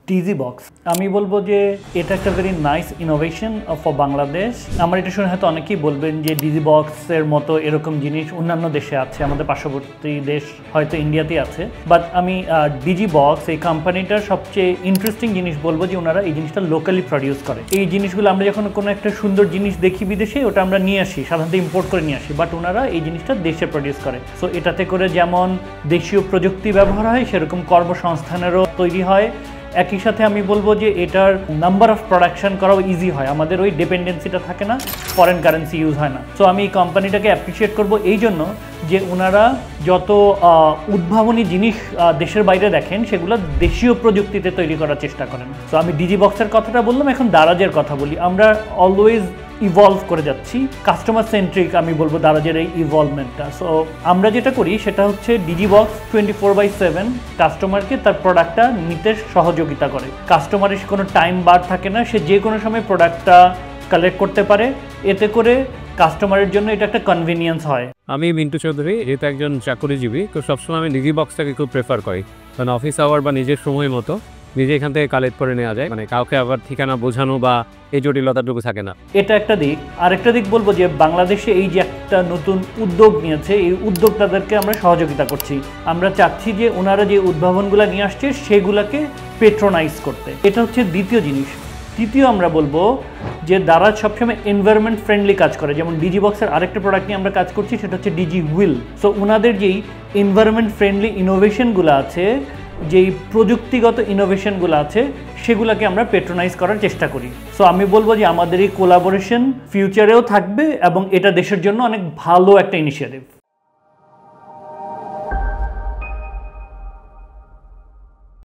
DG box আমি বলবো যে এটা একটা very nice innovation for Bangladesh. আমার এটা শুনে হয়তো অনেকেই বলবেন যে ডিজি বক্সের মতো এরকম জিনিস অন্যান্য দেশে আছে, আমাদের পার্শ্ববর্তী দেশ হয়তো ইন্ডিয়াতেই আছে। বাট আমি ডিজি বক্স এই কোম্পানিটার সবচেয়ে ইন্টারেস্টিং জিনিস বলবো যে ওনারা এই জিনিসটা লোকালি প্রডিউস করে। এই জিনিসগুলো আমরা যখন কোনো একটা সুন্দর জিনিস দেখি বিদেশে, ওটা আমরা নিয়ে আসি, সাধারণত ইম্পোর্ট করে নিয়ে আসি, বাট ওনারা এই জিনিসটা দেশে প্রডিউস করে। সো এটাতে করে যেমন দেশীয় প্রযুক্তি ব্যবহার হয়, সেরকম কর্মসংস্থানেরও তৈরি হয়। একই সাথে আমি বলবো যে এটার নাম্বার অফ প্রোডাকশন করাও ইজি হয়, আমাদের ওই ডিপেন্ডেন্সিটা থাকে না, ফরেন কারেন্সি ইউজ হয় না। সো আমি এই কোম্পানিটাকে অ্যাপ্রিসিয়েট করবো এই জন্য যে ওনারা যত উদ্ভাবনী জিনিস দেশের বাইরে দেখেন সেগুলো দেশীয় প্রযুক্তিতে তৈরি করার চেষ্টা করেন। সো আমি ডিজি বক্সের কথাটা বললাম, এখন দারাজের কথা বলি। আমরা অলওয়েজ ইভলভ করে যাচ্ছি, কাস্টমার সেন্ট্রিক আমি বলবো দারাজের এই ইভলভমেন্টটা। সো আমরা যেটা করি সেটা হচ্ছে ডিজি বক্স 24/7 কাস্টমারকে তার প্রোডাক্টটা নিতে সহযোগিতা করে। কাস্টমারের কোনো টাইম বার থাকে না, সে যে কোনো সময় প্রোডাক্টটা কালেক্ট করতে পারে। এতে করে কাস্টমারের জন্য এটা একটা কনভিনিয়েন্স হয়। আমি মিন্টু চৌধুরী, যেহেতু একজন চাকরিজীবী, তো সবসময় আমি ডিজি বক্সটাকে খুব প্রেফার করি, কারণ অফিস আওয়ার বা নিজের সময় মতো নিজে এখান থেকে কালেক্ট করে নেওয়া যায়, মানে কাউকে আবার ঠিকানা বোঝানো বা এই জটিলতাটুকু থাকে না। এটা একটা দিক। আরেকটা দিক বলবো যে বাংলাদেশে এই যে একটা নতুন উদ্যোগ নিয়েছে, এই উদ্যোক্তাদেরকে আমরা সহযোগিতা করছি। আমরা চাচ্ছি যে ওনারা যে উদ্ভাবনগুলো নিয়ে আসছে সেগুলোকে পেট্রোনাইজ করতে। এটা হচ্ছে দ্বিতীয় জিনিস। তৃতীয় আমরা বলবো যে দারাজ সবসময় এনভায়রনমেন্ট ফ্রেন্ডলি কাজ করে। যেমন ডিজি বক্সের আরেকটা প্রোডাক্ট নিয়ে আমরা কাজ করছি, সেটা হচ্ছে ডিজি হুইল। সো ওনাদের যেই এনভায়রনমেন্ট ফ্রেন্ডলি ইনোভেশনগুলো আছে, যেই প্রযুক্তিগত ইনোভেশনগুলো আছে, সেগুলোকে আমরা পেট্রোনাইজ করার চেষ্টা করি। সো আমি বলবো যে আমাদের এই কোলাবোরেশন ফিউচারেও থাকবে এবং এটা দেশের জন্য অনেক ভালো একটা ইনিশিয়েটিভ।